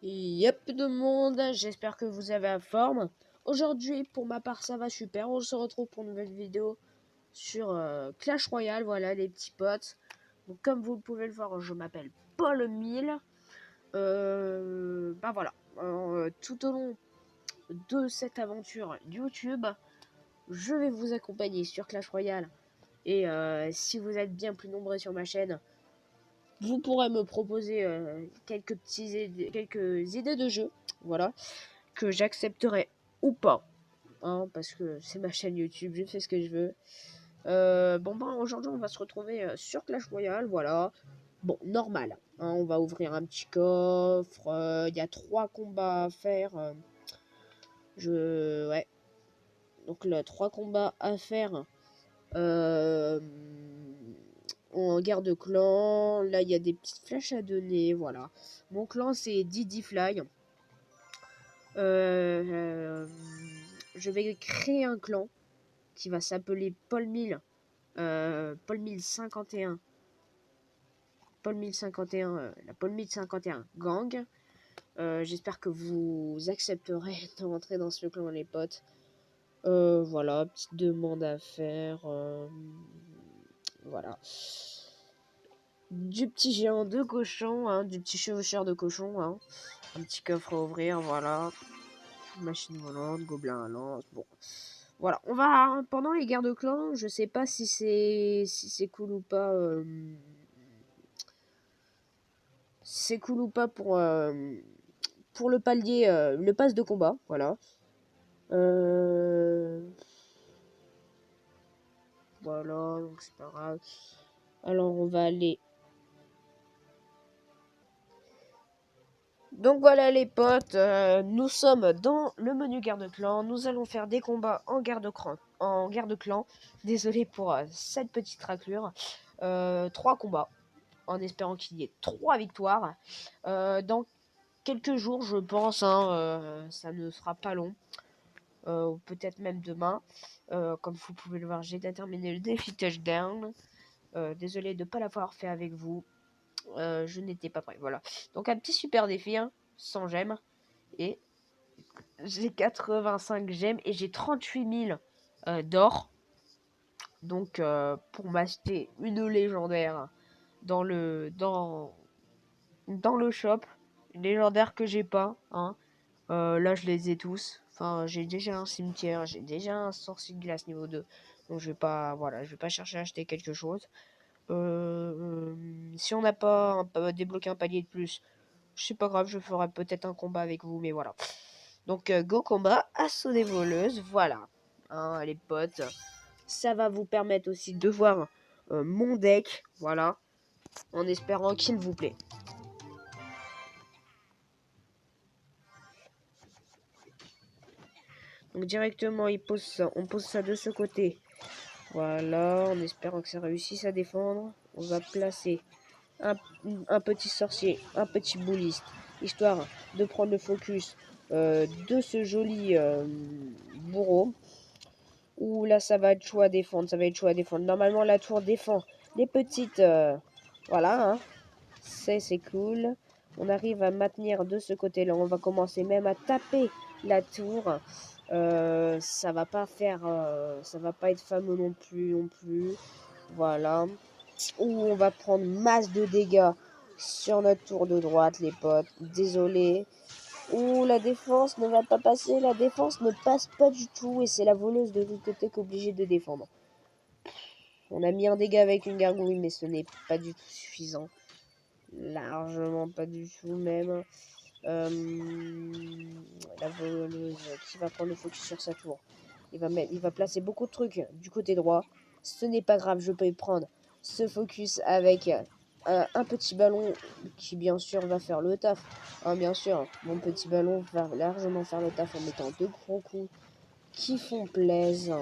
Yep tout le monde, j'espère que vous avez la forme. Aujourd'hui, pour ma part, ça va super. On se retrouve pour une nouvelle vidéo sur Clash Royale. Voilà les petits potes. Donc, comme vous pouvez le voir, je m'appelle Paul 1000. Bah voilà. Tout au long de cette aventure YouTube, je vais vous accompagner sur Clash Royale. Et si vous êtes bien plus nombreux sur ma chaîne, vous pourrez me proposer quelques idées de jeu. Voilà. Que j'accepterai ou pas, hein, parce que c'est ma chaîne YouTube, je fais ce que je veux. Bon ben aujourd'hui on va se retrouver sur Clash Royale, voilà. Bon, normal, hein, on va ouvrir un petit coffre, il y a 3 combats à faire. Ouais, donc là, 3 combats à faire. En guerre de clan, là il y a des petites flèches à donner, voilà. Mon clan c'est Didi Fly. Je vais créer un clan qui va s'appeler Paul 1000, Paul 1051, Paul 1051, la Paul 1051 gang. J'espère que vous accepterez de rentrer dans ce clan, les potes. Voilà, petite demande à faire. Voilà. Du petit géant de cochon, hein, du petit chevaucheur de cochon, hein. Un petit coffre à ouvrir, voilà. Machine volante, gobelin à lance, bon. Voilà, on va pendant les guerres de clans, je sais pas si c'est cool ou pas. C'est cool ou pas pour le palier, le pass de combat, voilà. Voilà, donc c'est pas grave. Alors on va aller. Donc voilà les potes, nous sommes dans le menu guerre de clan. Nous allons faire des combats en guerre de clan. Désolé pour cette petite raclure. 3 combats, en espérant qu'il y ait 3 victoires. Dans quelques jours, je pense, hein, ça ne sera pas long. Peut-être même demain. Comme vous pouvez le voir, j'ai terminé le défi touchdown. Désolé de ne pas l'avoir fait avec vous. Je n'étais pas prêt. Voilà. Donc un petit super défi, hein, 100 gemmes. Et j'ai 85 gemmes et j'ai 38 000 d'or. Donc pour m'acheter une légendaire dans le shop, une légendaire que j'ai pas, hein. Là je les ai tous. Enfin, j'ai déjà un cimetière, j'ai déjà un sorcier de glace niveau 2. Donc je vais pas, voilà, je vais pas chercher à acheter quelque chose. Si on n'a pas débloqué un palier de plus, c'est pas grave, je ferai peut-être un combat avec vous, mais voilà. Donc go combat, assaut des voleuses, voilà. Hein, les potes, ça va vous permettre aussi de voir mon deck, voilà, en espérant qu'il vous plaît. Donc directement, on pose ça de ce côté. Voilà, en espérant que ça réussisse à défendre. On va placer un petit sorcier, un petit bouliste, histoire de prendre le focus de ce joli bourreau. Ouh là, ça va être chaud à défendre, ça va être chaud à défendre. Normalement, la tour défend les petites... voilà, hein. C'est cool. On arrive à maintenir de ce côté-là. On va commencer même à taper la tour. Ça va pas faire... ça va pas être fameux non plus. Voilà. Ouh, on va prendre masse de dégâts sur notre tour de droite, les potes. Désolé. Ouh, la défense ne va pas passer. La défense ne passe pas du tout. Et c'est la voleuse de l'autre côté qui est obligée de défendre. On a mis un dégât avec une gargouille, mais ce n'est pas du tout suffisant. Largement pas du tout même. La voleuse qui va prendre le focus sur sa tour. Il va placer beaucoup de trucs du côté droit. Ce n'est pas grave, je peux y prendre ce focus avec un petit ballon qui bien sûr va faire le taf. Hein, bien sûr, mon petit ballon va largement faire le taf en mettant 2 gros coups qui font plaisir.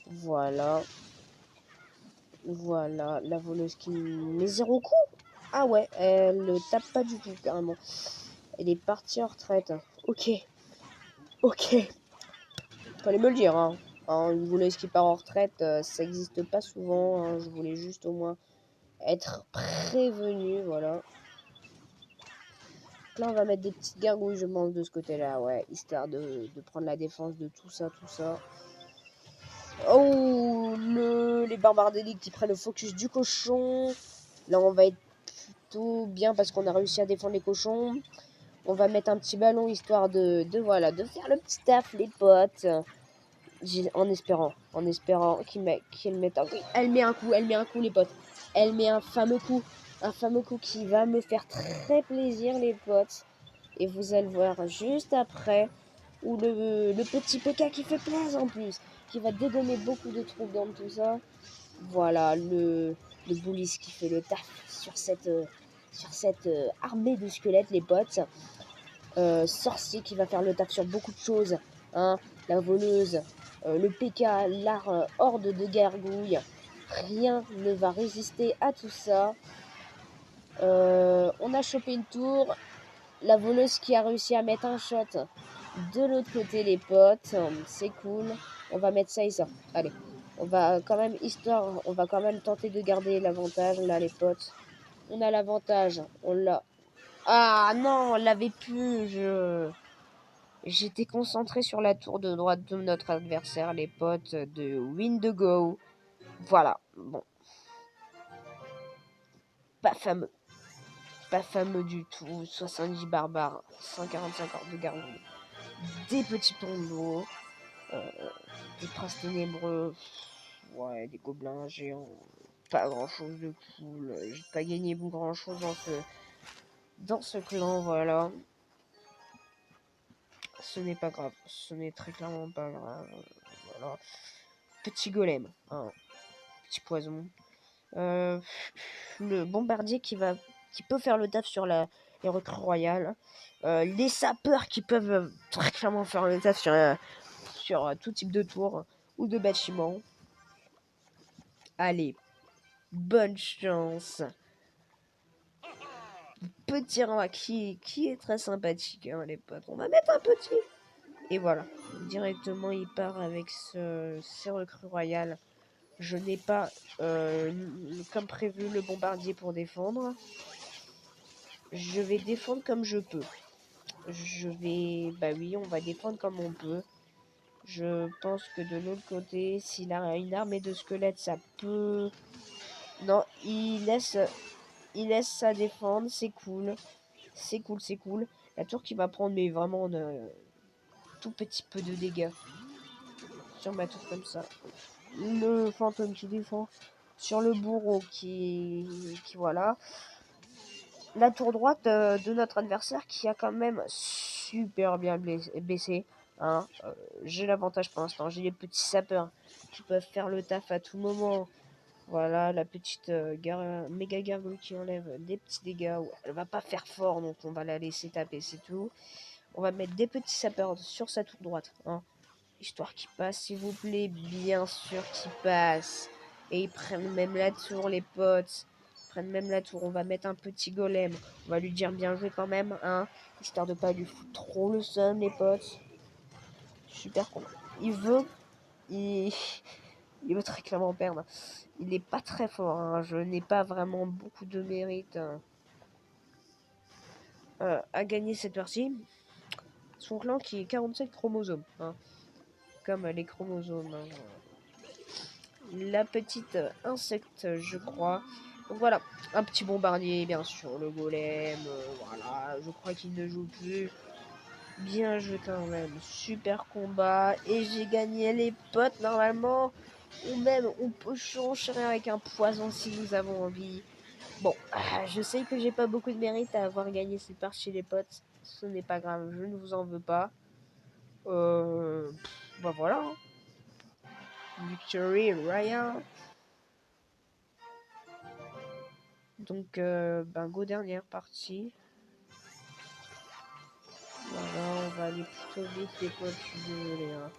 Voilà. Voilà, la voleuse qui met 0 coup. Ah ouais, elle ne tape pas du tout, carrément. Elle est partie en retraite. Ok. Ok. Fallait me le dire, hein. Une voleuse qui part en retraite, ça n'existe pas souvent. Hein. Je voulais juste au moins être prévenu, voilà. Là, on va mettre des petites gargouilles, je pense, de ce côté-là, ouais, histoire de prendre la défense de tout ça, tout ça. Oh, les barbardéliques qui prennent le focus du cochon. Là, on va être plutôt bien parce qu'on a réussi à défendre les cochons. On va mettre un petit ballon histoire voilà, de faire le petit taf, les potes. En espérant qu'il mette un... Oui, elle met un coup, les potes. Elle met un fameux coup qui va me faire très plaisir, les potes. Et vous allez voir juste après, où le petit PK qui fait plaisir en plus, qui va dégommer beaucoup de troupes dans tout ça. Voilà, le Bullis qui fait le taf sur cette armée de squelettes, les potes. Sorcier qui va faire le taf sur beaucoup de choses. Hein, la voleuse, le PK, l'art horde de gargouilles. Rien ne va résister à tout ça. On a chopé une tour. La voleuse qui a réussi à mettre un shot de l'autre côté, les potes. C'est cool. On va mettre ça et ça. Allez. On va quand même, on va quand même tenter de garder l'avantage, là, les potes. On a l'avantage. On l'a. Ah non, on l'avait plus. J'étais concentré sur la tour de droite de notre adversaire, les potes de Windigo. Voilà. Bon. Pas fameux. Pas fameux du tout. 70 barbares. 145 ordres de gargouilles. Des petits tombeaux. Des princes ténébreux. Ouais, des gobelins géants. Pas grand chose de cool. J'ai pas gagné grand chose dans ce clan, voilà. Ce n'est pas grave. Ce n'est très clairement pas grave. Voilà. Petit golem. Hein. Petit poison. Le bombardier qui peut faire le taf sur les recrues royales. Les sapeurs qui peuvent très clairement faire le taf sur tout type de tour ou de bâtiment. Allez, bonne chance. Petit roi qui est très sympathique, hein, les potes. On va mettre un petit. Et voilà. Directement, il part avec ses recrues royales. Je n'ai pas, comme prévu, le bombardier pour défendre. Je vais défendre comme je peux. Bah oui, on va défendre comme on peut. Je pense que de l'autre côté, s'il a une armée de squelettes, ça peut... Non, il laisse ça défendre, c'est cool. C'est cool, c'est cool. La tour qui va prendre, mais vraiment, tout petit peu de dégâts. Sur ma tour comme ça. Le fantôme qui défend sur le bourreau qui voilà. La tour droite de notre adversaire qui a quand même super bien baissé. Hein. J'ai l'avantage pour l'instant. J'ai les petits sapeurs qui peuvent faire le taf à tout moment. Voilà, la petite méga gargouille qui enlève des petits dégâts. Elle va pas faire fort, donc on va la laisser taper, c'est tout. On va mettre des petits sapeurs sur sa tour droite. Hein. Histoire qu'il passe, s'il vous plaît. Bien sûr qu'il passe. Et ils prennent même la tour, les potes. Ils prennent même la tour. On va mettre un petit golem. On va lui dire bien joué quand même, hein. Histoire de pas lui foutre trop le seum, les potes. Super con. Il veut... Il... il veut très clairement perdre. Il n'est pas très fort, hein. Je n'ai pas vraiment beaucoup de mérite à gagner cette partie. Son clan qui est 47 chromosomes. Hein. Comme les chromosomes. Hein. La petite insecte, je crois. Donc voilà, un petit bombardier, bien sûr, le golem, voilà, je crois qu'il ne joue plus. Bien joué quand même, super combat, et j'ai gagné les potes normalement, ou même on peut surenchérir avec un poison si nous avons envie. Bon, je sais que j'ai pas beaucoup de mérite à avoir gagné cette partie les potes, ce n'est pas grave, je ne vous en veux pas. Bah voilà, hein. Victory Royale. Donc, go dernière partie. Voilà, on va aller plutôt vite les potes, je suis désolé. Hein.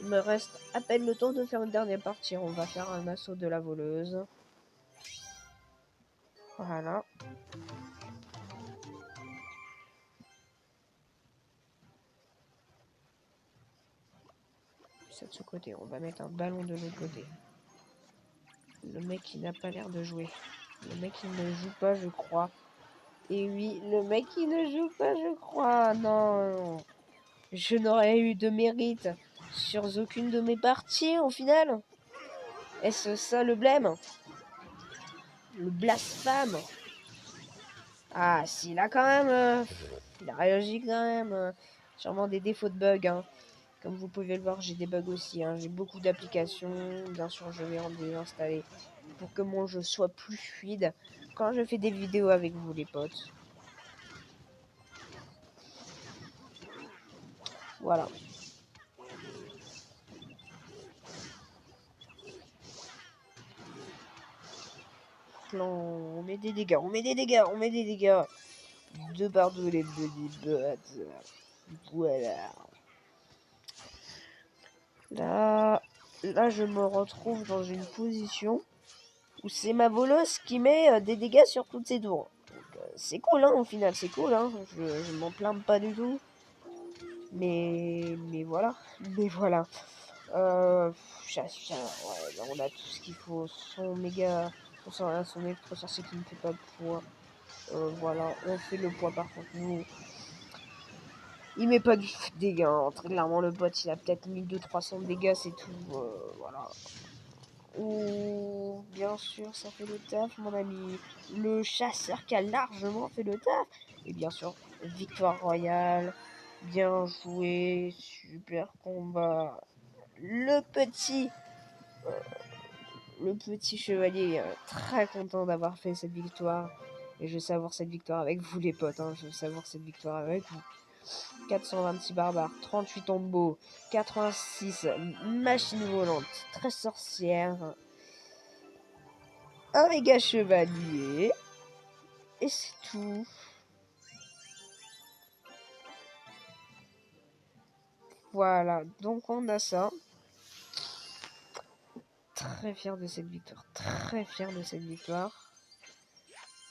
Il me reste à peine le temps de faire une dernière partie. On va faire un assaut de la voleuse. Voilà. C'est de ce côté. On va mettre un ballon de l'autre côté. Le mec, il n'a pas l'air de jouer. Le mec, il ne joue pas, je crois. Et oui, le mec qui ne joue pas, je crois. Non, je n'aurais eu de mérite sur aucune de mes parties au final. Est-ce ça le blême? Le blasphème? Ah, si, là quand même, il a réagi quand même. Sûrement des défauts de bugs, hein. Comme vous pouvez le voir, j'ai des bugs aussi, hein. J'ai beaucoup d'applications. Bien sûr, je vais en désinstaller pour que mon jeu soit plus fluide quand je fais des vidéos avec vous, les potes. Voilà. On met des dégâts, on met des dégâts, on met des dégâts. Deux partout les petits bots. Voilà. Là, je me retrouve dans une position où c'est ma volosse qui met des dégâts sur toutes ses tours. C'est cool, hein, au final, c'est cool, hein. Je m'en plains pas du tout. Mais voilà. Mais voilà. Ouais, là, on a tout ce qu'il faut. Son méga. Son électro sorcier qui ne fait pas de poids. Voilà, on fait le poids par contre. Nous, il met pas du dégâts, hein. Très clairement, le bot il a peut-être 1200-300 dégâts, c'est tout. Voilà. Ou bien sûr, ça fait le taf, mon ami. Le chasseur qui a largement fait le taf. Et bien sûr, victoire royale. Bien joué. Super combat. Le petit. Le petit chevalier très content d'avoir fait cette victoire. Et je savoure cette victoire avec vous, les potes. Hein. Je savoure cette victoire avec vous. 426 barbares, 38 tombeaux, 86 machines volantes, 13 sorcières, un méga chevalier. Et c'est tout. Voilà, donc on a ça. Très fier de cette victoire. Très fier de cette victoire.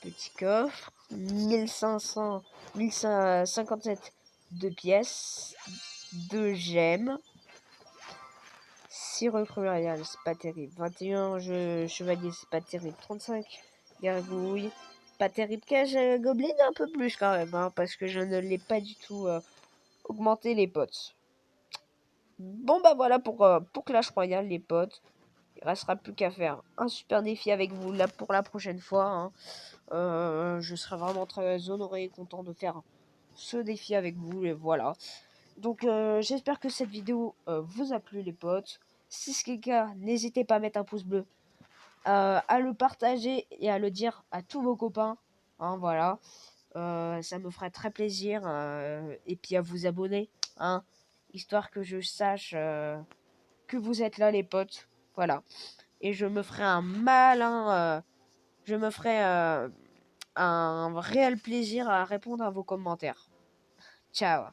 Petit coffre. 1500, 1157 de pièces. 2 gemmes. 6 recrues royales, c'est pas terrible. 21 chevaliers, c'est pas terrible. 35 gargouilles. Pas terrible. Cage gobelet un peu plus quand même, hein, parce que je ne l'ai pas du tout augmenté, les potes. Bon bah voilà pour Clash Royale, les potes. Il restera plus qu'à faire un super défi avec vous là pour la prochaine fois. Hein. Je serai vraiment très honoré et content de faire ce défi avec vous. Et voilà. Donc j'espère que cette vidéo vous a plu, les potes. Si c'est le cas, n'hésitez pas à mettre un pouce bleu, à le partager et à le dire à tous vos copains. Hein, voilà. Ça me ferait très plaisir. Et puis à vous abonner. Hein, histoire que je sache que vous êtes là, les potes. Voilà. Et je me ferai un malin. Je me ferai un réel plaisir à répondre à vos commentaires. Ciao.